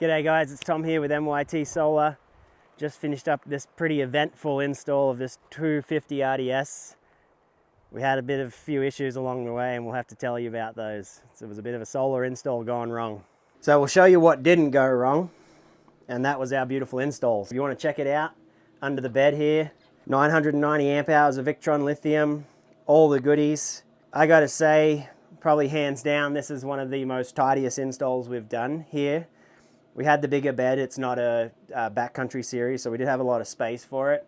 G'day guys, it's Tom here with MYT Solar. Just finished up this pretty eventful install of this 250 RDS. We had a few issues along the way and we'll have to tell you about those. So it was a bit of a solar install gone wrong. So we'll show you what didn't go wrong, and that was our beautiful install. If you want to check it out, under the bed here, 990 amp hours of Victron lithium, all the goodies. I gotta say, probably hands down, this is one of the most tidiest installs we've done here. We had the bigger bed. It's not a backcountry series, so we did have a lot of space for it.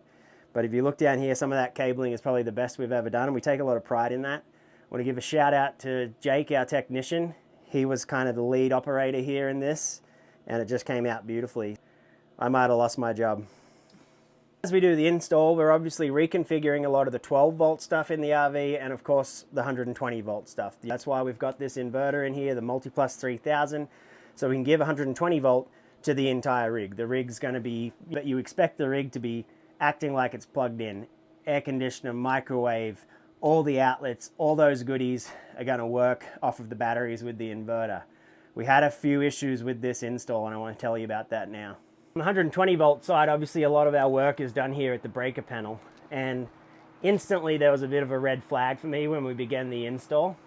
But if you look down here, some of that cabling is probably the best we've ever done, and we take a lot of pride in that. I want to give a shout out to Jake, our technician. He was kind of the lead operator here in this, and it just came out beautifully. I might have lost my job. As we do the install, we're obviously reconfiguring a lot of the 12 volt stuff in the RV, and of course the 120 volt stuff. That's why we've got this inverter in here, the MultiPlus 3000. So we can give 120 volt to the entire rig. The rig's going to be, but you expect the rig to be acting like it's plugged in. Air conditioner, microwave, all the outlets, all those goodies are going to work off of the batteries with the inverter. We had a few issues with this install and I want to tell you about that now. On the 120 volt side, obviously a lot of our work is done here at the breaker panel, and instantly there was a bit of a red flag for me when we began the install,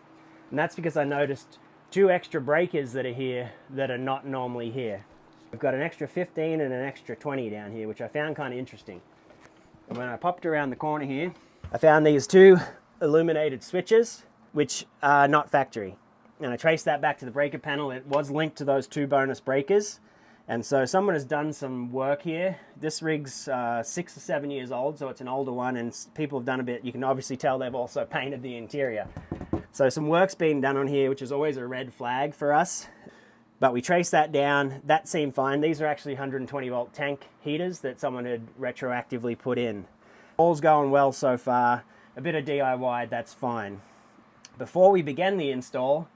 and that's because I noticed two extra breakers that are here that are not normally here. We've got an extra 15 and an extra 20 down here, which I found kind of interesting. And when I popped around the corner here, I found these two illuminated switches, which are not factory. And I traced that back to the breaker panel. It was linked to those two bonus breakers. And so someone has done some work here. This rig's 6 or 7 years old, so it's an older one, and people have done a bit. You can obviously tell they've also painted the interior. So some work's been done on here, which is always a red flag for us. But we traced that down. That seemed fine. These are actually 120 volt tank heaters that someone had retroactively put in. All's going well so far. A bit of DIY, that's fine. Before we begin the install,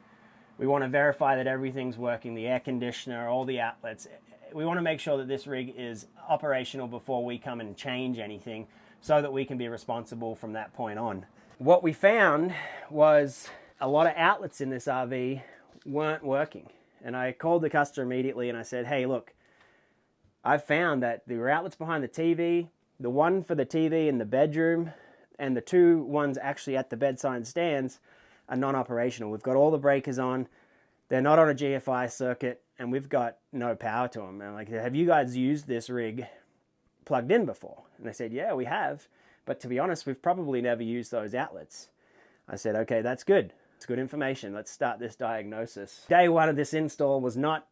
we want to verify that everything's working. The air conditioner, all the outlets. We want to make sure that this rig is operational before we come and change anything, so that we can be responsible from that point on. What we found was a lot of outlets in this RV weren't working. And I called the customer immediately and I said, hey, look, I've found that there were outlets behind the TV, the one for the TV in the bedroom, and the two ones actually at the bedside stands are non-operational. We've got all the breakers on, they're not on a GFI circuit, and we've got no power to them. And I'm like, have you guys used this rig plugged in before? And they said, yeah, we have. But to be honest, we've probably never used those outlets. I said, okay, that's good. It's good information. Let's start this diagnosis. Day one of this install was not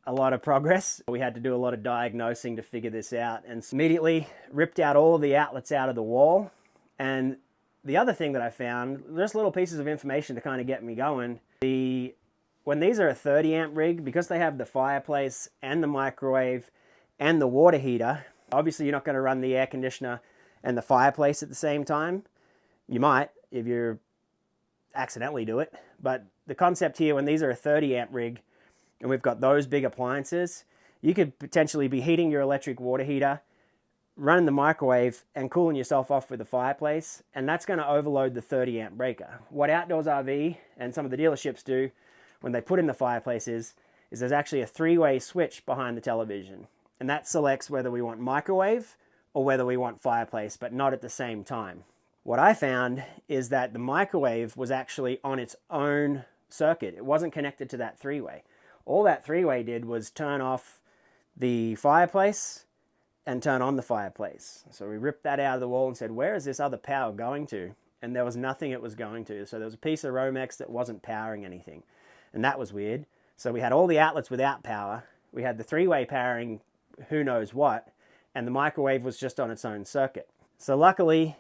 a lot of progress. We had to do a lot of diagnosing to figure this out, and immediately ripped out all of the outlets out of the wall. And the other thing that I found, just little pieces of information to kind of get me going. When these are a 30 amp rig, because they have the fireplace and the microwave and the water heater, obviously you're not going to run the air conditioner and the fireplace at the same time. You might if you accidentally do it, but the concept here, when these are a 30 amp rig and we've got those big appliances, you could potentially be heating your electric water heater, running the microwave and cooling yourself off with the fireplace, and that's going to overload the 30 amp breaker. What Outdoors RV and some of the dealerships do when they put in the fireplace is there's actually a 3-way switch behind the television, and that selects whether we want microwave or whether we want fireplace, but not at the same time. What I found is that the microwave was actually on its own circuit. It wasn't connected to that 3-way. All that 3-way did was turn off the fireplace and turn on the fireplace. So we ripped that out of the wall and said, where is this other power going to? And there was nothing it was going to. So there was a piece of Romex that wasn't powering anything. And that was weird. So we had all the outlets without power. We had the 3-way powering who knows what. And the microwave was just on its own circuit. So luckily,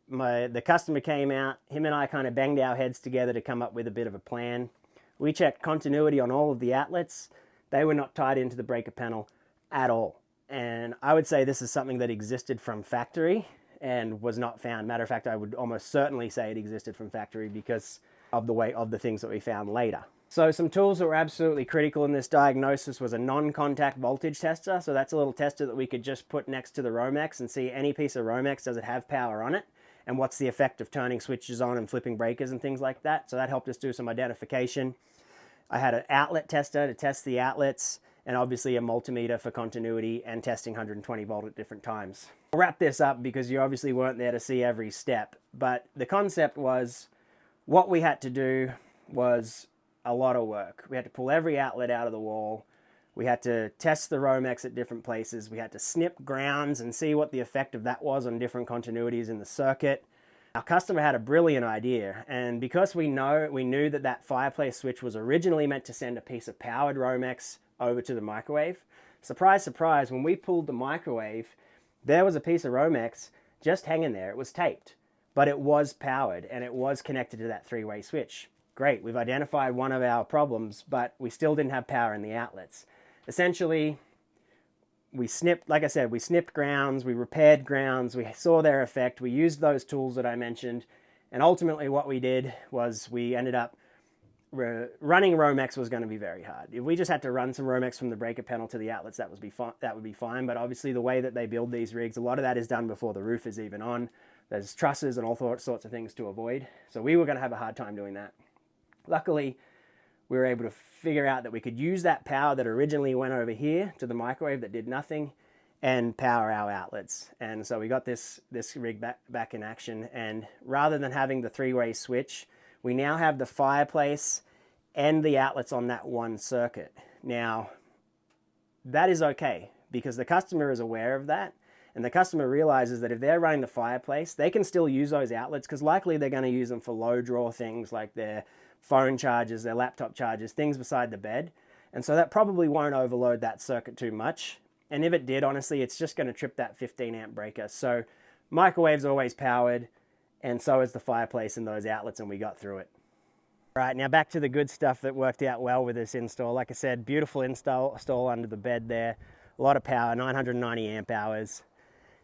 the customer came out, him and I kind of banged our heads together to come up with a bit of a plan. We checked continuity on all of the outlets. They were not tied into the breaker panel at all. And I would say this is something that existed from factory and was not found. Matter of fact, I would almost certainly say it existed from factory because of the way of the things that we found later. So some tools that were absolutely critical in this diagnosis was a non-contact voltage tester. So that's a little tester that we could just put next to the Romex and see any piece of Romex, does it have power on it? And what's the effect of turning switches on and flipping breakers and things like that. So that helped us do some identification. I had an outlet tester to test the outlets, and obviously a multimeter for continuity and testing 120 volt at different times. I'll wrap this up because you obviously weren't there to see every step, but the concept was, what we had to do was a lot of work. We had to pull every outlet out of the wall. We had to test the Romex at different places. We had to snip grounds and see what the effect of that was on different continuities in the circuit. Our customer had a brilliant idea, and because we knew that that fireplace switch was originally meant to send a piece of powered Romex over to the microwave, surprise, surprise, when we pulled the microwave, there was a piece of Romex just hanging there. It was taped, but it was powered and it was connected to that three-way switch. Great, we've identified one of our problems, but we still didn't have power in the outlets. Essentially, we snipped, like I said, we snipped grounds, we repaired grounds, we saw their effect, we used those tools that I mentioned, and ultimately what we did was we ended up running Romex was going to be very hard. If we just had to run some Romex from the breaker panel to the outlets, that would be fine, but obviously the way that they build these rigs, a lot of that is done before the roof is even on. There's trusses and all sorts of things to avoid, so we were going to have a hard time doing that. Luckily, we were able to figure out that we could use that power that originally went over here to the microwave that did nothing and power our outlets. And so we got this rig back in action, and rather than having the three-way switch, we now have the fireplace and the outlets on that one circuit. Now, that is okay because the customer is aware of that, and the customer realizes that if they're running the fireplace, they can still use those outlets because likely they're going to use them for low draw things like their phone chargers, their laptop chargers, things beside the bed. And so that probably won't overload that circuit too much. And if it did, honestly, it's just going to trip that 15 amp breaker. So microwave's always powered, and so is the fireplace and those outlets, and we got through it. All right, now back to the good stuff that worked out well with this install. Like I said, beautiful install under the bed there. A lot of power, 990 amp hours.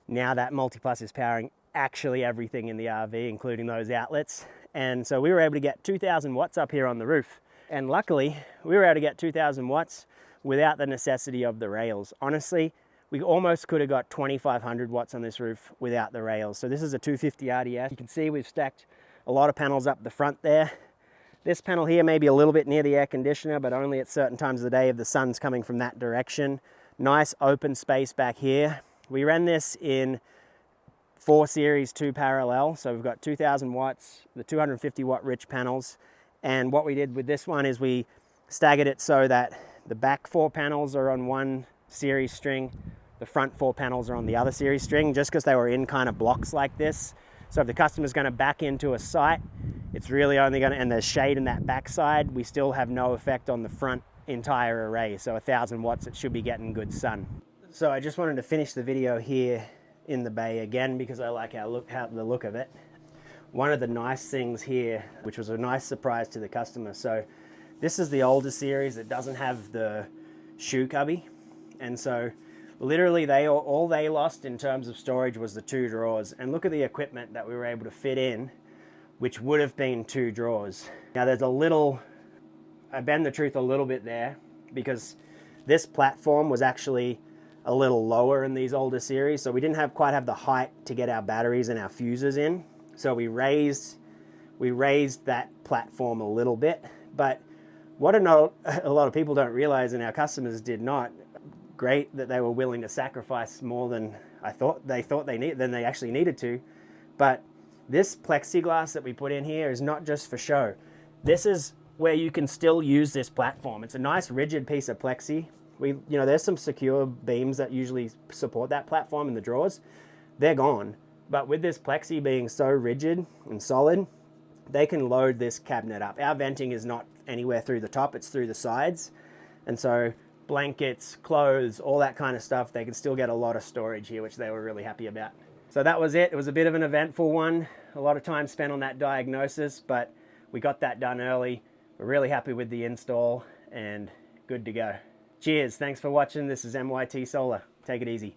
Now that MultiPlus is powering actually everything in the RV, including those outlets. And so we were able to get 2,000 watts up here on the roof. And luckily, we were able to get 2,000 watts without the necessity of the rails. Honestly, we almost could have got 2,500 watts on this roof without the rails. So this is a 250 RDS. You can see we've stacked a lot of panels up the front there. This panel here may be a little bit near the air conditioner, but only at certain times of the day if the sun's coming from that direction. Nice open space back here. We ran this in 4 series 2 parallel, so we've got 2,000 watts, the 250 watt rich panels, and what we did with this one is we staggered it so that the back 4 panels are on one series string, the front 4 panels are on the other series string, just because they were in kind of blocks like this. So if the customer's going to back into a site, it's really only going to, and there's shade in that back side, we still have no effect on the front entire array. So 1,000 watts, it should be getting good sun. So I just wanted to finish the video here in the bay again because I like the look of it. One of the nice things here, which was a nice surprise to the customer, so this is the older series that doesn't have the shoe cubby, and so literally all they lost in terms of storage was the 2 drawers. And look at the equipment that we were able to fit in, which would have been 2 drawers. Now there's a little, I bend the truth a little bit there because this platform was actually a little lower in these older series, so we didn't quite have the height to get our batteries and our fuses in. So we raised that platform a little bit. But what a lot of people don't realize, and our customers did not, great that they were willing to sacrifice more than they actually needed to. But this plexiglass that we put in here is not just for show. This is where you can still use this platform. It's a nice rigid piece of plexi. There's some secure beams that usually support that platform in the drawers. They're gone. But with this plexi being so rigid and solid, they can load this cabinet up. Our venting is not anywhere through the top, it's through the sides. And so blankets, clothes, all that kind of stuff, they can still get a lot of storage here, which they were really happy about. So that was it. It was a bit of an eventful one. A lot of time spent on that diagnosis, but we got that done early. We're really happy with the install and good to go. Cheers, thanks for watching. This is MYT Solar. Take it easy.